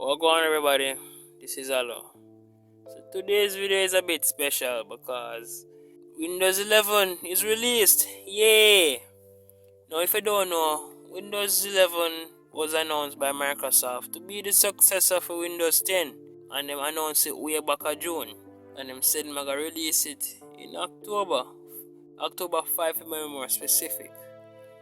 Welcome on everybody, this is Alo. So today's video is a bit special because Windows 11 is released. Yay! Now if you don't know, Windows 11 was announced by Microsoft to be the successor for Windows 10, and them announced it way back in June, and them said they're gonna release it in October 5 to be more specific.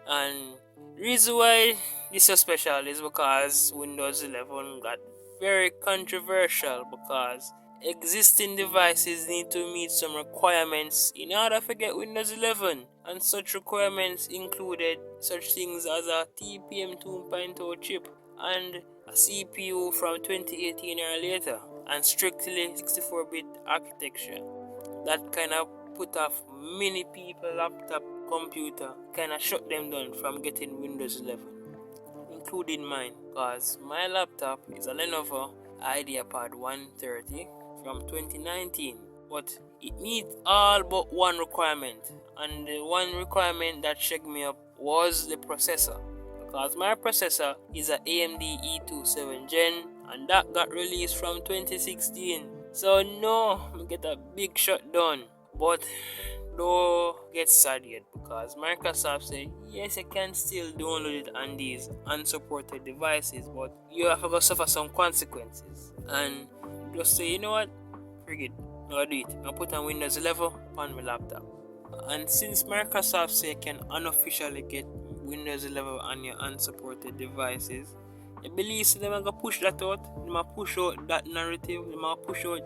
And reason why this is special is because Windows 11 got very controversial because existing devices need to meet some requirements in order to get Windows 11, and such requirements included such things as a TPM 2.0 chip and a CPU from 2018 or later, and strictly 64-bit architecture. That kind of put off many people laptop computer, kind of shut them down from getting Windows 11, including mine, because my laptop is a Lenovo IdeaPad 130 from 2019, but it meets all but one requirement, and the one requirement that shook me up was the processor, because my processor is a AMD E2 7th Gen, and that got released from 2016. So no, I get a big shutdown. But don't get sad yet, because Microsoft say yes, you can still download it on these unsupported devices, but you have to go suffer some consequences. And just say, you know what, forget, I'll do it. I'll put on Windows 11 on my laptop. And since Microsoft say you can unofficially get Windows 11 on your unsupported devices, I believe they're gonna push that out. They're gonna push out that narrative. They're gonna push out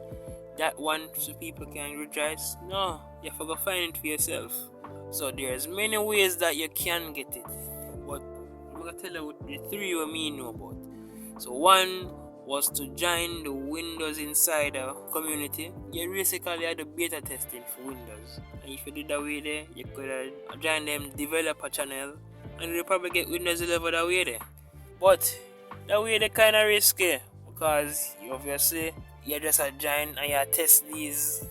that one so people can rejoice. No, you have to go find it for yourself. So there's many ways that you can get it, but I'm gonna tell you the three you may know about. So one was to join the Windows Insider community. You basically had the beta testing for Windows, and if you did that way there, you could join them developer channel, and you'll probably get Windows 11 that way there. But that way they kind of risky, because you just a join and you test these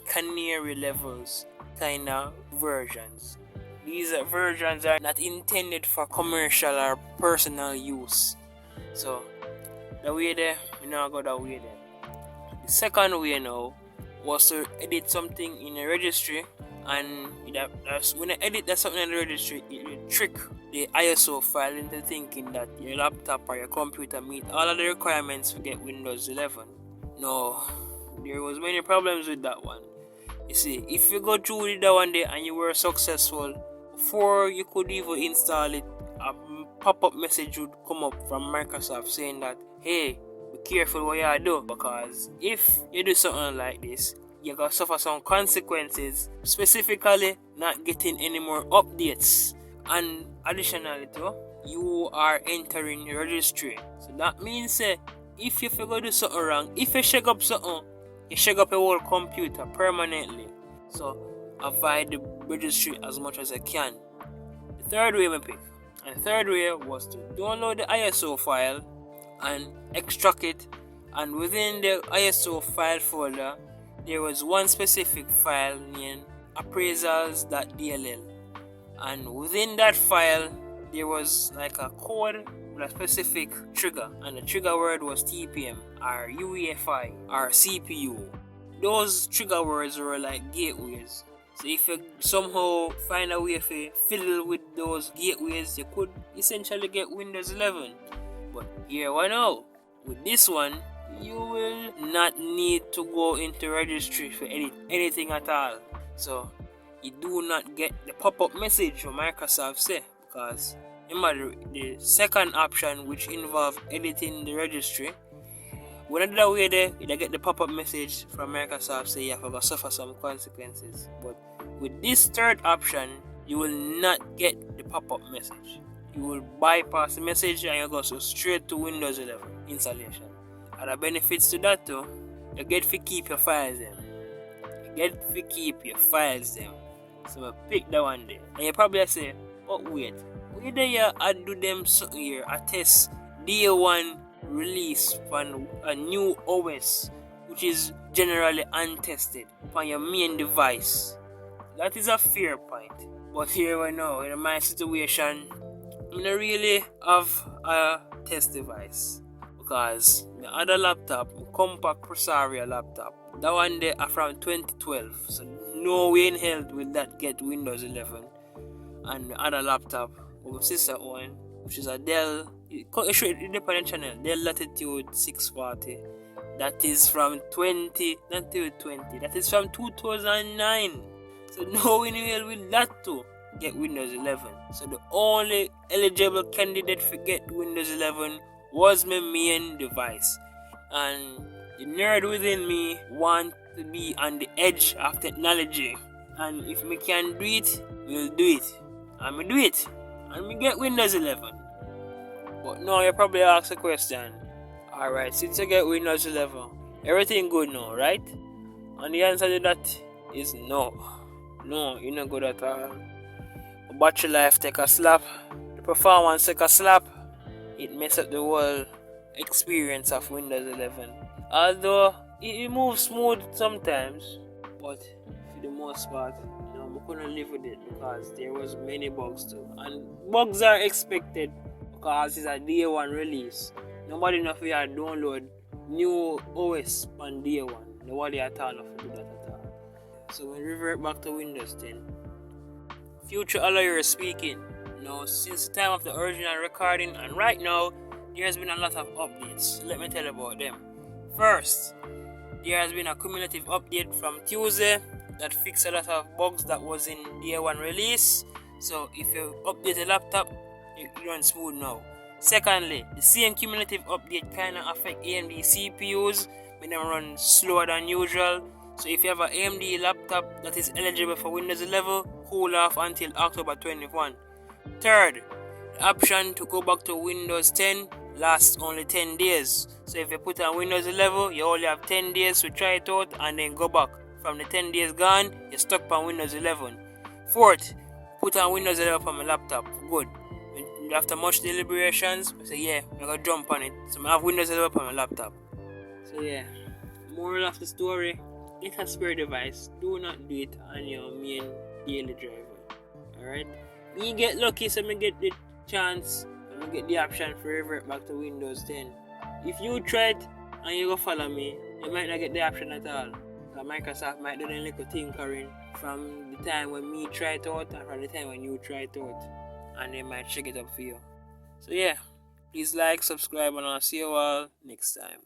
canary levels kind of versions. These versions are not intended for commercial or personal use. So the way there, we now go that way there. The second way now was to edit something in a registry, and when I edit that something in the registry, it will trick the ISO file into thinking that your laptop or your computer meet all of the requirements to get Windows 11. No, there was many problems with that one. You see, if you go through with that one day and you were successful, before you could even install it, a pop-up message would come up from Microsoft saying that, hey, be careful what you do, because if you do something like this, you're gonna suffer some consequences, specifically not getting any more updates. And additionally too, you are entering the registry. So that means if you figure do something wrong, if you shake up something, you shake up your whole computer permanently. So avoid the registry as much as you can. The third way we pick, and the third way was to download the ISO file and extract it, and within the ISO file folder there was one specific file named appraisals.dll, and within that file there was like a code with a specific trigger, and the trigger word was TPM or UEFI or CPU. Those trigger words were like gateways. So if you somehow find a way to fiddle with those gateways, you could essentially get Windows 11. But here we know, with this one, you will not need to go into registry for edit anything at all. So you do not get the pop-up message from Microsoft say, because remember the second option, which involved editing the registry, when I do that way there, you get the pop-up message from Microsoft say you have to suffer some consequences. But with this third option, you will not get the pop-up message. You will bypass the message and you go straight to Windows 11 installation. And the benefits to that too, you get to keep your files them. So I pick that one there. And you probably say, oh wait, whether you do them something here, a test day one release on a new OS, which is generally untested on your main device. That is a fair point. But here we know, in my situation, I don't really have a test device, because the other laptop, compact Presaria laptop, that one there are from 2012. So no way in hell will that get Windows 11. And the other laptop, my sister one, which is a Dell, independent channel, Dell Latitude 640. That is from 2020. That is from 2009. So no way in hell will that too get Windows 11. So the only eligible candidate for get Windows 11 was my main device. And the nerd within me want to be on the edge of technology. And if we can do it, we'll do it. And we do it. And we get Windows 11. But now you probably ask a question. Alright, since you get Windows 11, everything good now, right? And the answer to that is no. No, you're not good at all. The battery life take a slap. The performance take a slap. It messes up the whole experience of Windows 11. Although it moves smooth sometimes, but for the most part, I couldn't live with it because there was many bugs too. And bugs are expected because it's a day one release. Nobody enough here download new OS on day one. Nobody at all enough to do that at all. So we revert back to Windows 10. Future Alloyer speaking. Now, since the time of the original recording and right now, there has been a lot of updates. Let me tell you about them. First, there has been a cumulative update from Tuesday that fixed a lot of bugs that was in day one release. So if you update a laptop, it runs smooth now. Secondly, the same cumulative update kinda affect AMD CPUs, when them run slower than usual. So if you have an AMD laptop that is eligible for Windows 11, cool off until October 21. Third, the option to go back to Windows 10 lasts only 10 days. So if you put on Windows 11, you only have 10 days to try it out and then go back. From the 10 days gone, you're stuck on Windows 11. Fourth, put on Windows 11 on my laptop. Good. After much deliberations, I say, yeah, I'm gonna jump on it. So I have Windows 11 on my laptop. So yeah, moral of the story, get a spare device. Do not do it on your main daily driver. Alright? Me get lucky, so me get the chance and me get the option for revert back to Windows 10. If you try it and you go follow me, you might not get the option at all. So Microsoft might do a little tinkering from the time when me try it out and from the time when you try it out. And they might check it up for you. So yeah, please like, subscribe, and I'll see you all next time.